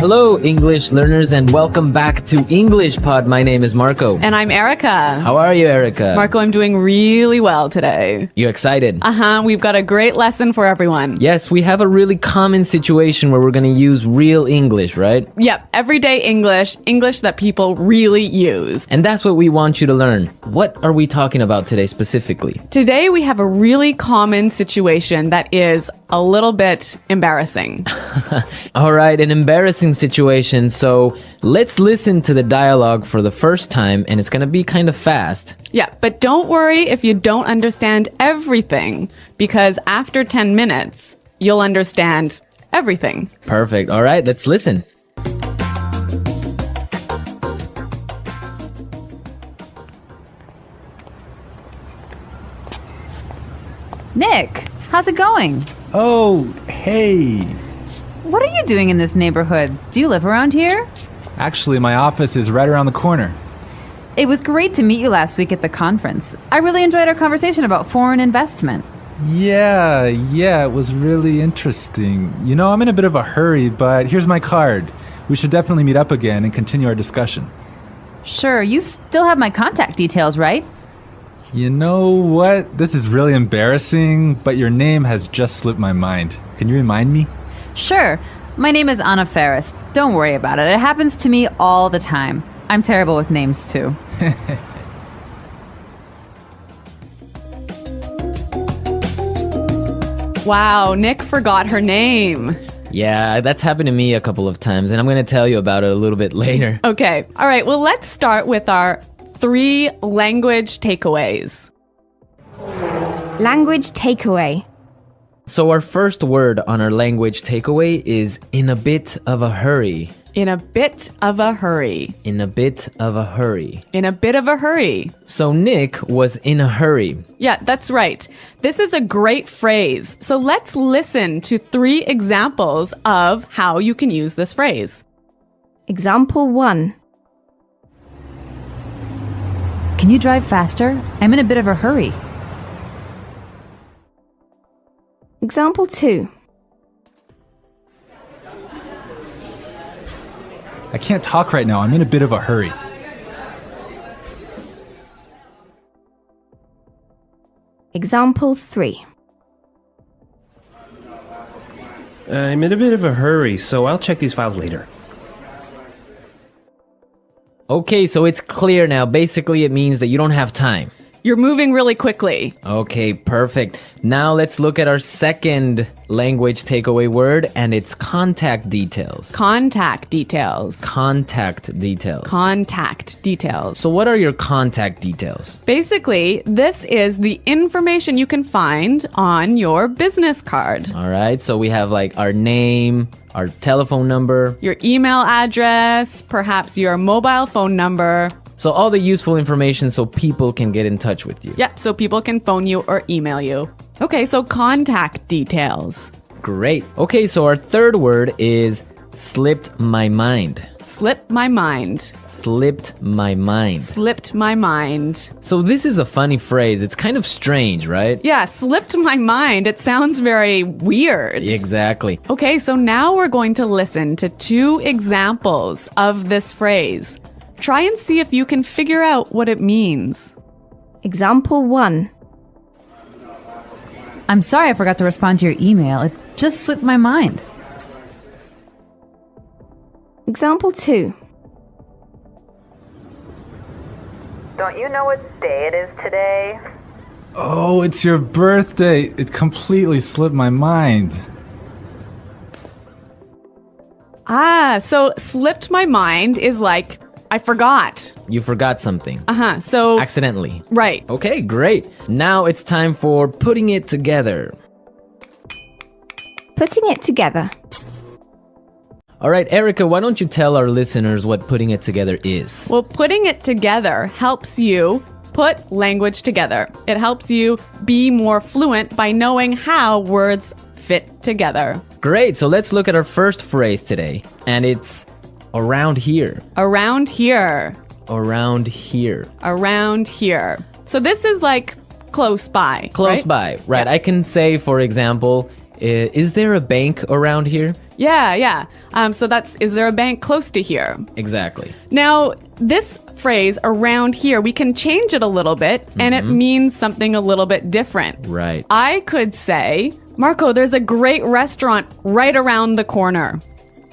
Hello, English learners, and welcome back to English Pod. My name is Marco. And I'm Erica. How are you, Erica? Marco, I'm doing really well today. You excited? We've got a great lesson for everyone. Yes, we have a really common situation where we're going to use real English, right? Yep, everyday English, English that people really use. And that's what we want you to learn. What are we talking about today specifically? Today we have a really common situation that is a little bit embarrassing. All right, an embarrassing situation. So let's listen to the dialogue for the first time, and it's going to be kind of fast. Yeah, but don't worry if you don't understand everything, because after 10 minutes, you'll understand everything. Perfect. All right, let's listen. Nick, how's it going? Oh, hey. What are you doing in this neighborhood? Do you live around here? Actually, my office is right around the corner. It was great to meet you last week at the conference. I really enjoyed our conversation about foreign investment. Yeah, it was really interesting. You know, I'm in a bit of a hurry, but here's my card. We should definitely meet up again and continue our discussion. Sure, you still have my contact details, right? You know what? This is really embarrassing, but your name has just slipped my mind. Can you remind me? Sure. My name is Anna Ferris. Don't worry about it. It happens to me all the time. I'm terrible with names, too. Wow, Nick forgot her name. Yeah, that's happened to me a couple of times, and I'm going to tell you about it a little bit later. Okay, all right, well, let's start with our 3 language takeaways. Language takeaway. So our first word on our language takeaway is in a bit of a hurry. In a bit of a hurry. In a bit of a hurry. In a bit of a hurry. So Nick was in a hurry. Yeah, that's right. This is a great phrase. So let's listen to 3 examples of how you can use this phrase. Example 1. Can you drive faster? I'm in a bit of a hurry. Example 2. I can't talk right now. I'm in a bit of a hurry. Example 3. I'm in a bit of a hurry, so I'll check these files later. Okay, so it's clear now. Basically, it means that you don't have time. You're moving really quickly. Okay, perfect. Now let's look at our second language takeaway word, and it's contact details. Contact details. Contact details. Contact details. So what are your contact details? Basically, this is the information you can find on your business card. All right, so we have like our name, our telephone number. Your email address, perhaps your mobile phone number. So all the useful information so people can get in touch with you. Yep, so people can phone you or email you. Okay, so contact details. Great. Okay, so our third word is slipped my mind. Slipped my mind. Slipped my mind. Slipped my mind. So this is a funny phrase. It's kind of strange, right? Yeah, slipped my mind. It sounds very weird. Exactly. Okay, so now we're going to listen to 2 examples of this phrase. Try and see if you can figure out what it means. Example 1. I'm sorry I forgot to respond to your email. It just slipped my mind. Example 2. Don't you know what day it is today? Oh, it's your birthday. It completely slipped my mind. So slipped my mind is like, I forgot. You forgot something. So Accidentally. right. Okay, great. Now it's time for putting it together. Putting it together. All right, Erica, why don't you tell our listeners what putting it together is? Well, putting it together helps you put language together. It helps you be more fluent by knowing how words fit together. Great, so let's look at our first phrase today. And it's around here. Around here. Around here. Around here. So this is like close by. Close right? by, right. Yeah. I can say, for example, is there a bank around here? Yeah. So that's, is there a bank close to here? Exactly. Now, this phrase around here, we can change it a little bit and it means something a little bit different. Right. I could say, Marco, there's a great restaurant right around the corner.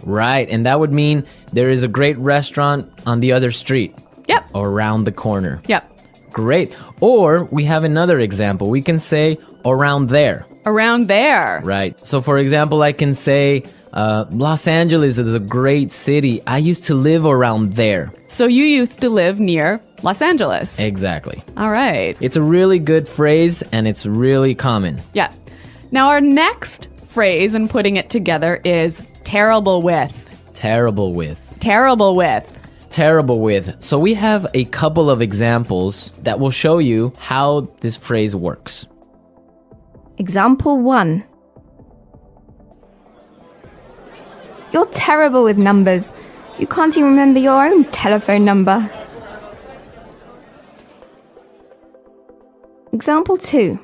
Right. And that would mean there is a great restaurant on the other street. Yep. Or around the corner. Yep. Great. Or we have another example. We can say around there. Around there. Right. So for example, I can say Los Angeles is a great city. I used to live around there. So you used to live near Los Angeles. Exactly. All right. It's a really good phrase and it's really common. Yeah. Now our next phrase in putting it together is terrible with. Terrible with. Terrible with. Terrible with. So we have a couple of examples that will show you how this phrase works. Example 1. You're terrible with numbers. You can't even remember your own telephone number. Example 2.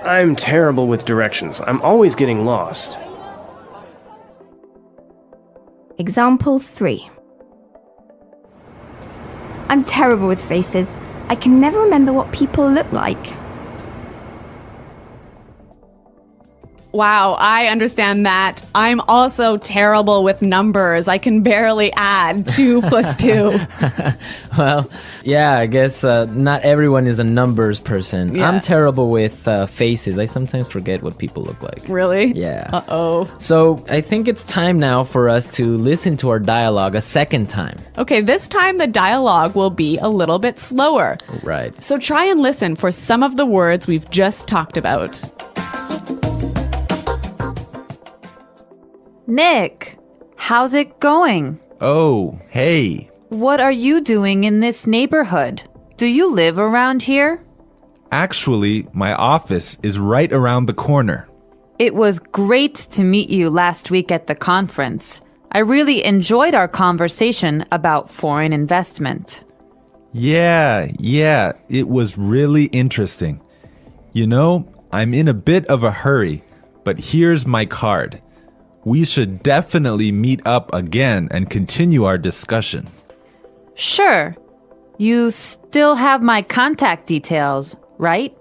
I'm terrible with directions. I'm always getting lost. Example 3. I'm terrible with faces. I can never remember what people look like. Wow, I understand that. I'm also terrible with numbers. I can barely add 2 plus 2. Well, yeah, I guess not everyone is a numbers person. Yeah. I'm terrible with faces. I sometimes forget what people look like. Really? Yeah. Uh-oh. So I think it's time now for us to listen to our dialogue a second time. Okay, this time the dialogue will be a little bit slower. Right. So try and listen for some of the words we've just talked about. Nick, how's it going? Oh, hey. What are you doing in this neighborhood? Do you live around here? Actually, my office is right around the corner. It was great to meet you last week at the conference. I really enjoyed our conversation about foreign investment. Yeah, it was really interesting. You know, I'm in a bit of a hurry, but here's my card. We should definitely meet up again and continue our discussion. Sure. You still have my contact details, right?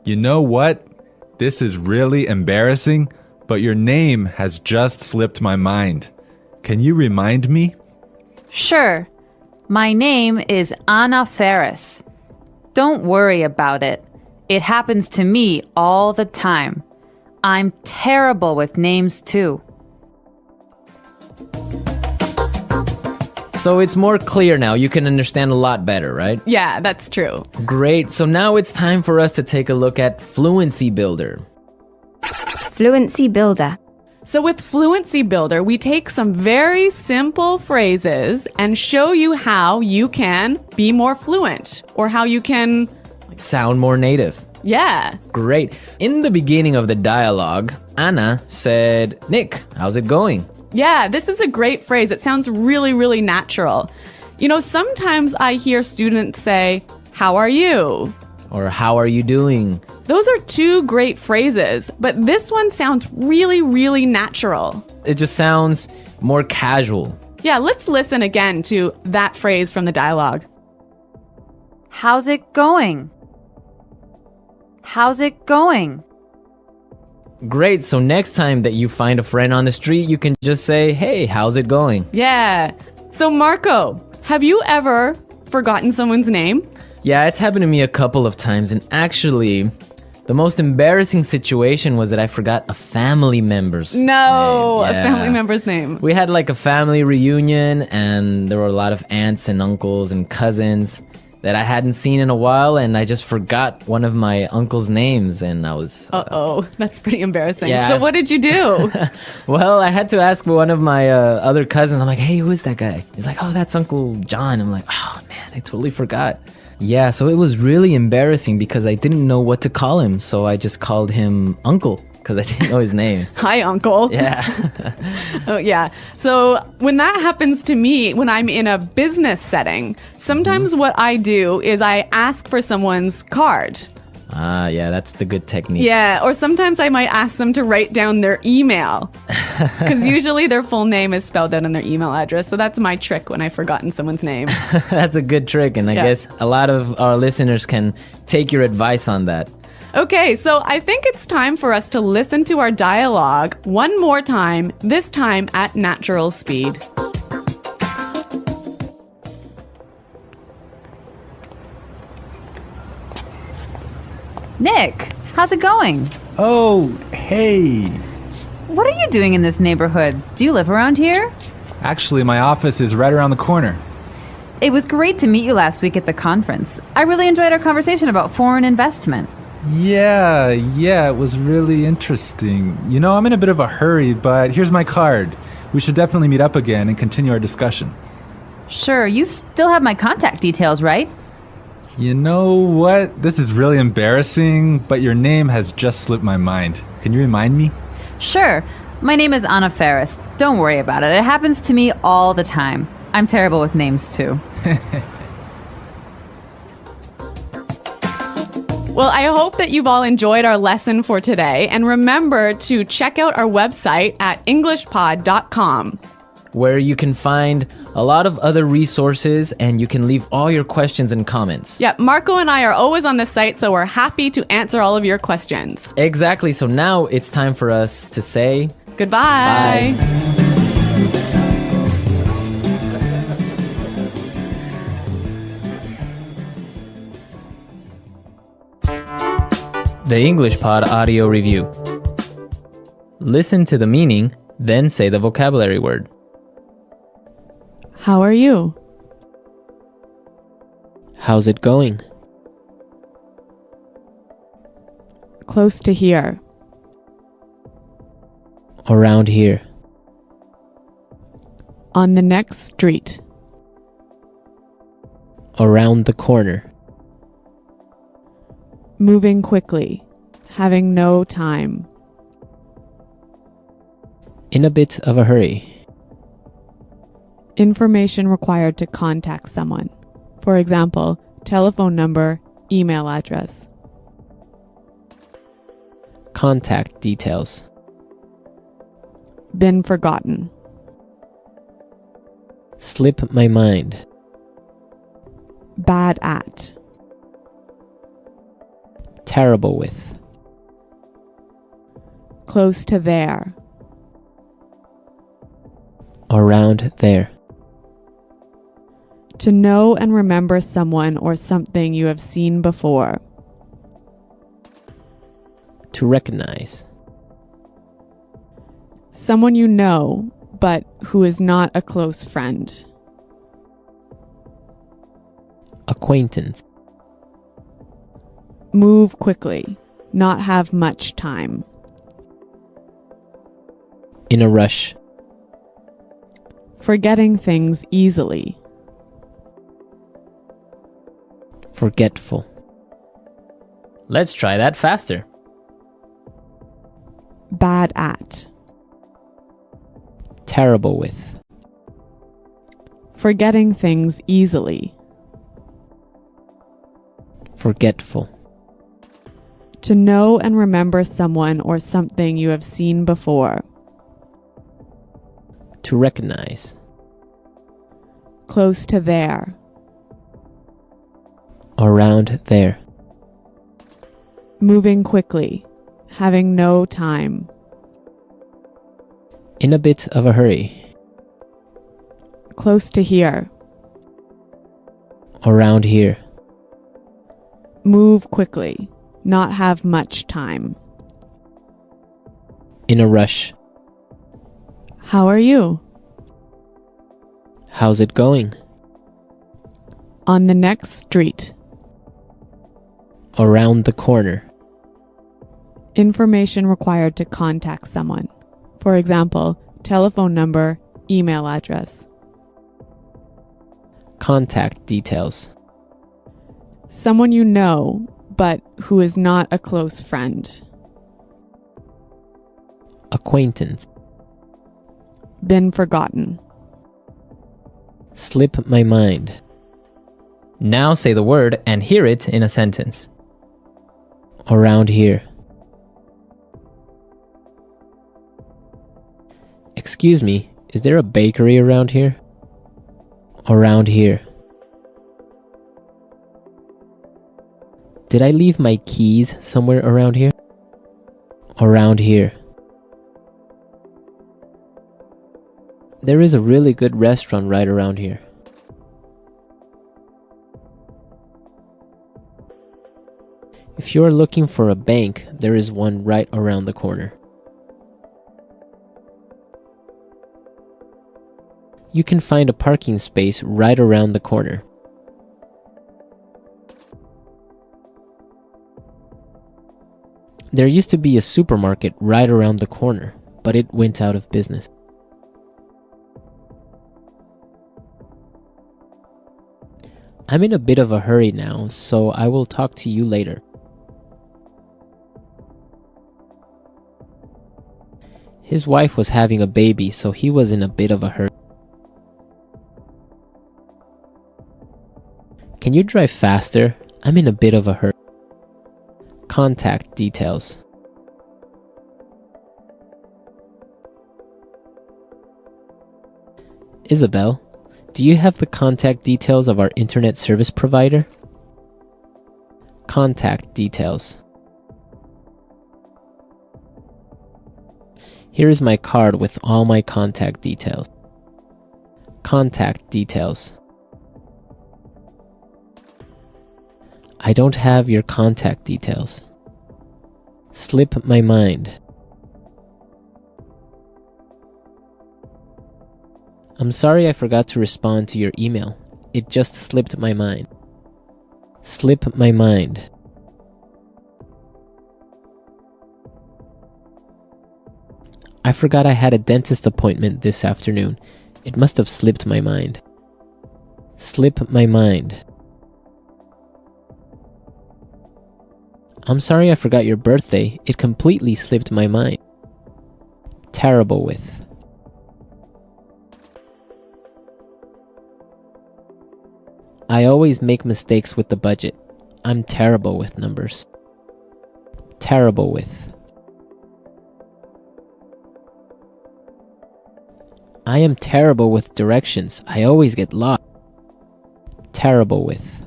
You know what? This is really embarrassing, but your name has just slipped my mind. Can you remind me? Sure. My name is Anna Ferris. Don't worry about it. It happens to me all the time. I'm terrible with names too. So it's more clear now. You can understand a lot better, right? Yeah, that's true. Great. So now it's time for us to take a look at Fluency Builder. Fluency Builder. So with Fluency Builder, we take some very simple phrases and show you how you can be more fluent or how you can, Sound more native. yeah. Great. In the beginning of the dialogue, Anna said, Nick, how's it going? Yeah, this is a great phrase. It sounds really, really natural. You know, sometimes I hear students say, how are you? Or how are you doing? Those are 2 great phrases, but this one sounds really, really natural. It just sounds more casual. Yeah, let's listen again to that phrase from the dialogue. How's it going? How's it going? Great. So next time that you find a friend on the street, you can just say, hey, how's it going? Yeah. So Marco, have you ever forgotten someone's name? Yeah, it's happened to me a couple of times. And actually, the most embarrassing situation was that I forgot a family member's name. No, a Yeah. family member's name. We had like a family reunion and there were a lot of aunts and uncles and cousins that I hadn't seen in a while, and I just forgot one of my uncle's names, and I was... Uh-oh, that's pretty embarrassing. Yeah, So what did you do? Well, I had to ask one of my other cousins. I'm like, hey, who is that guy? He's like, oh, that's Uncle John. I'm like, oh, man, I totally forgot. Yeah, so it was really embarrassing because I didn't know what to call him, so I just called him Uncle because I didn't know his name. Hi, Uncle. Yeah. Oh, yeah. So when that happens to me, when I'm in a business setting, sometimes what I do is I ask for someone's card. Ah, yeah, that's the good technique. Yeah, or sometimes I might ask them to write down their email. Because usually their full name is spelled out in their email address. So that's my trick when I've forgotten someone's name. That's a good trick, and I Yeah. guess a lot of our listeners can take your advice on that. Okay, so I think it's time for us to listen to our dialogue one more time, this time at natural speed. Nick, how's it going? Oh, hey. What are you doing in this neighborhood? Do you live around here? Actually, my office is right around the corner. It was great to meet you last week at the conference. I really enjoyed our conversation about foreign investment. Yeah, it was really interesting. You know, I'm in a bit of a hurry, but here's my card. We should definitely meet up again and continue our discussion. Sure, you still have my contact details, right? You know what? This is really embarrassing, but your name has just slipped my mind. Can you remind me? Sure. My name is Anna Ferris. Don't worry about it. It happens to me all the time. I'm terrible with names, too. Well, I hope that you've all enjoyed our lesson for today. And remember to check out our website at EnglishPod.com. where you can find a lot of other resources and you can leave all your questions and comments. Yeah, Marco and I are always on the site, so we're happy to answer all of your questions. Exactly. So now it's time for us to say Goodbye. Bye. The English Pod Audio Review. Listen to the meaning, then say the vocabulary word. How are you? How's it going? Close to here. Around here. On the next street. Around the corner. Moving quickly. Having no time. In a bit of a hurry. Information required to contact someone. For example, telephone number, email address. Contact details. Been forgotten. Slip my mind. Bad at. Terrible with. Close to there. Around there. To know and remember someone or something you have seen before. To recognize. Someone you know, but who is not a close friend. Acquaintance. Move quickly. Not have much time. In a rush. Forgetting things easily. Forgetful. Let's try that faster. Bad at. Terrible with. Forgetting things easily. Forgetful. To know and remember someone or something you have seen before. To recognize. Close to there. Around there. Moving quickly. Having no time. In a bit of a hurry. Close to here. Around here. Move quickly. Not have much time. In a rush. How are you? How's it going? On the next street. Around the corner. Information required to contact someone. For example, telephone number, email address. Contact details. Someone you know, but who is not a close friend. Acquaintance. Been forgotten. Slip my mind. Now say the word and hear it in a sentence. Around here. Excuse me, is there a bakery around here? Around here. Did I leave my keys somewhere around here? Around here. There is a really good restaurant right around here. If you are looking for a bank, there is one right around the corner. You can find a parking space right around the corner. There used to be a supermarket right around the corner, but it went out of business. I'm in a bit of a hurry now, so I will talk to you later. His wife was having a baby, so he was in a bit of a hurry. Can you drive faster? I'm in a bit of a hurry. Contact details. Isabel, do you have the contact details of our internet service provider? Contact details. Here is my card with all my contact details. Contact details. I don't have your contact details. Slip my mind. I'm sorry I forgot to respond to your email. It just slipped my mind. Slip my mind. I forgot I had a dentist appointment this afternoon. It must have slipped my mind. Slip my mind. I'm sorry I forgot your birthday. It completely slipped my mind. Terrible with. I always make mistakes with the budget. I'm terrible with numbers. Terrible with. I am terrible with directions. I always get lost. Terrible with.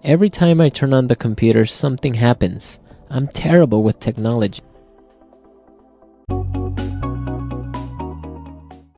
Every time I turn on the computer, something happens. I'm terrible with technology.